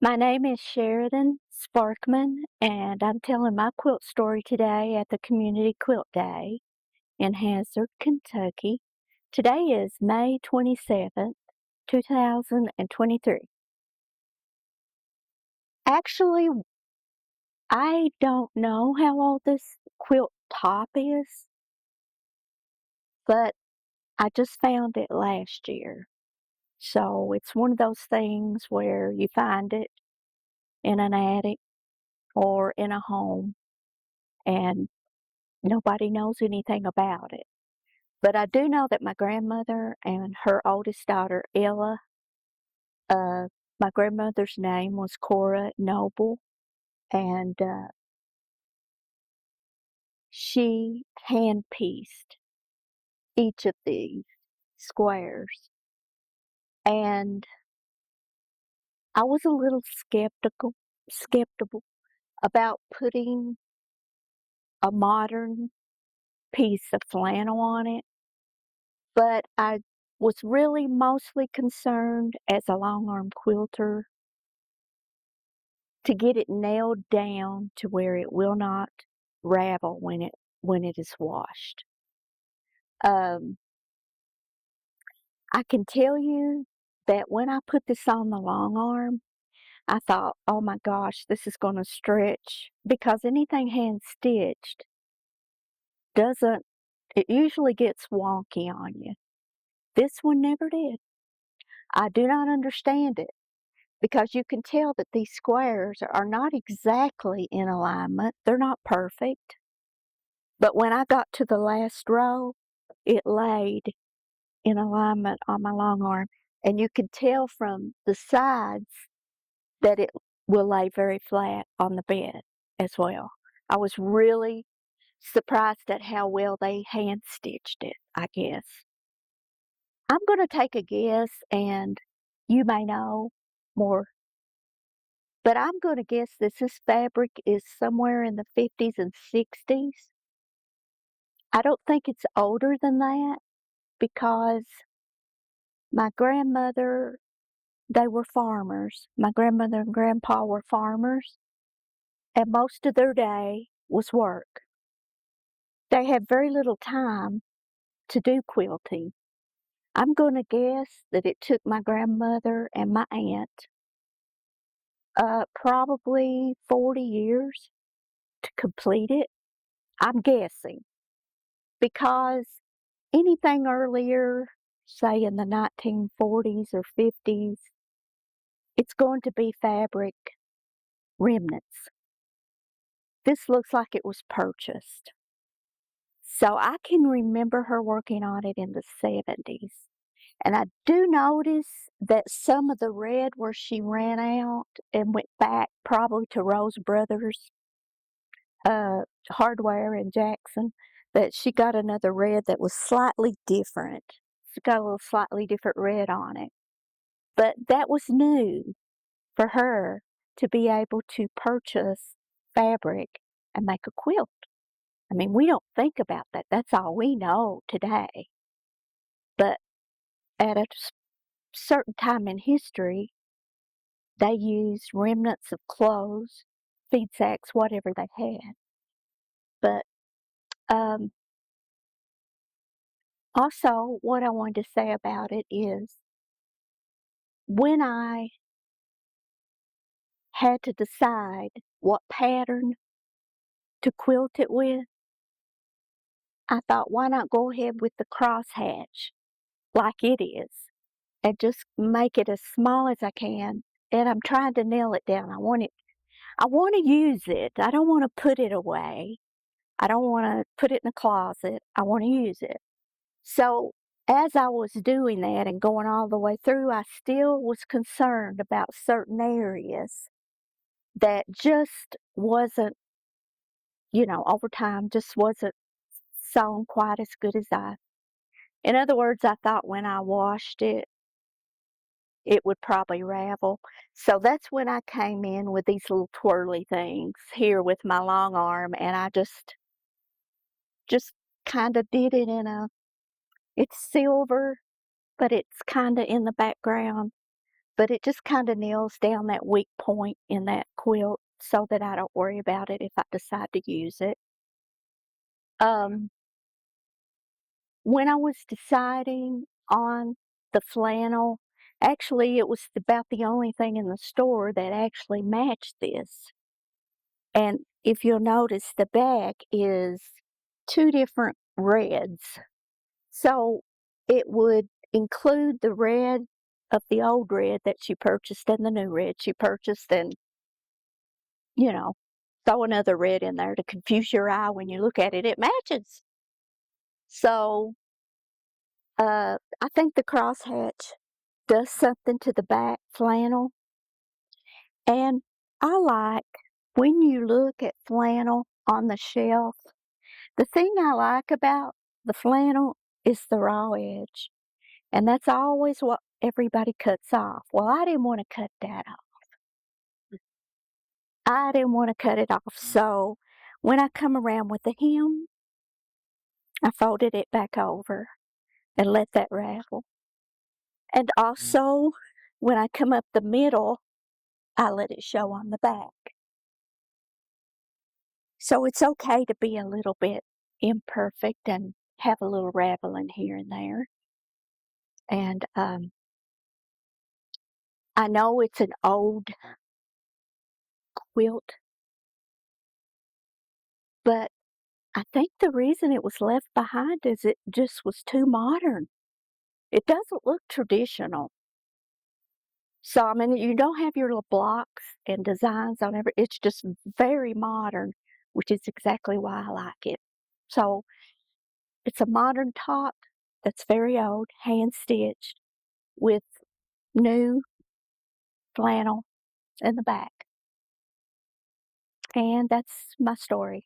My name is Sheridan Sparkman, and I'm telling my quilt story today at the Community Quilt Day in Hazard, Kentucky. Today is May 27th, 2023. Actually, I don't know how old this quilt top is, but I just found it last year. So it's one of those things where you find it in an attic or in a home and nobody knows anything about it. But I do know that my grandmother and her oldest daughter, Ella, uh, my grandmother's name was Cora Noble, and she hand-pieced each of these squares. And I was a little skeptical about putting a modern piece of flannel on it, but I was really mostly concerned as a long-arm quilter to get it nailed down to where it will not ravel when it is washed. Um, I can tell you that when I put this on the long arm, I thought, oh my gosh, this is going to stretch because anything hand stitched doesn't, it usually gets wonky on you. This one never did. I do not understand it because you can tell that these squares are not exactly in alignment. They're not perfect. But when I got to the last row, it laid in alignment on my long arm, and you could tell from the sides that it will lay very flat on the bed as well. I was really surprised at how well they hand stitched it, I guess. I'm going to take a guess, and you may know more, but I'm going to guess that this fabric is somewhere in the 50s and 60s. I don't think it's older than that because my grandmother, they were farmers. My grandmother and grandpa were farmers, and most of their day was work. They had very little time to do quilting. I'm going to guess that it took my grandmother and my aunt probably 40 years to complete it. I'm guessing because anything earlier, say in the 1940s or 50s, it's going to be fabric remnants. This looks like it was purchased. So I can remember her working on it in the 70s. And I do notice that some of the red where she ran out and went back probably to Rose Brothers uh, Hardware in Jackson, that she got another red that was slightly different. She got a little slightly different red on it. But that was new for her to be able to purchase fabric and make a quilt. I mean, we don't think about that. That's all we know today. But at a certain time in history, they used remnants of clothes, feed sacks, whatever they had. But also, what I wanted to say about it is when I had to decide what pattern to quilt it with, I thought, why not go ahead with the crosshatch like it is and just make it as small as I can. And I'm trying to nail it down. I want to use it. I don't want to put it away. I don't want to put it in the closet. I want to use it. So as I was doing that and going all the way through, I still was concerned about certain areas that just wasn't, over time just wasn't sewn quite as good as in other words, I thought when I washed it, it would probably ravel. So that's when I came in with these little twirly things here with my long arm, and I just kind of did it it's silver, but it's kind of in the background. but it just kinda nails down that weak point in that quilt so that I don't worry about it if I decide to use it. Um, when I was deciding on the flannel, actually, it was about the only thing in the store that actually matched this. And if you'll notice, the back is 2 different reds. So it would include the red of the old red that you purchased and the new red you purchased, and, you know, throw another red in there to confuse your eye when you look at it. It matches. So, I think the crosshatch does something to the back flannel, and I like when you look at flannel on the shelf, the thing I like about the flannel is the raw edge, and that's always what everybody cuts off. Well, I didn't wanna cut that off. I didn't wanna cut it off, so when I come around with the hem, I folded it back over and let that ravel. And also, when I come up the middle, I let it show on the back. So it's okay to be a little bit imperfect and have a little raveling here and there. And I know it's an old quilt, but I think the reason it was left behind is it just was too modern. It doesn't look traditional. So, I mean, you don't have your little blocks and designs on every, it's just very modern, which is exactly why I like it. So, it's a modern top that's very old, hand stitched, with new flannel in the back. And that's my story.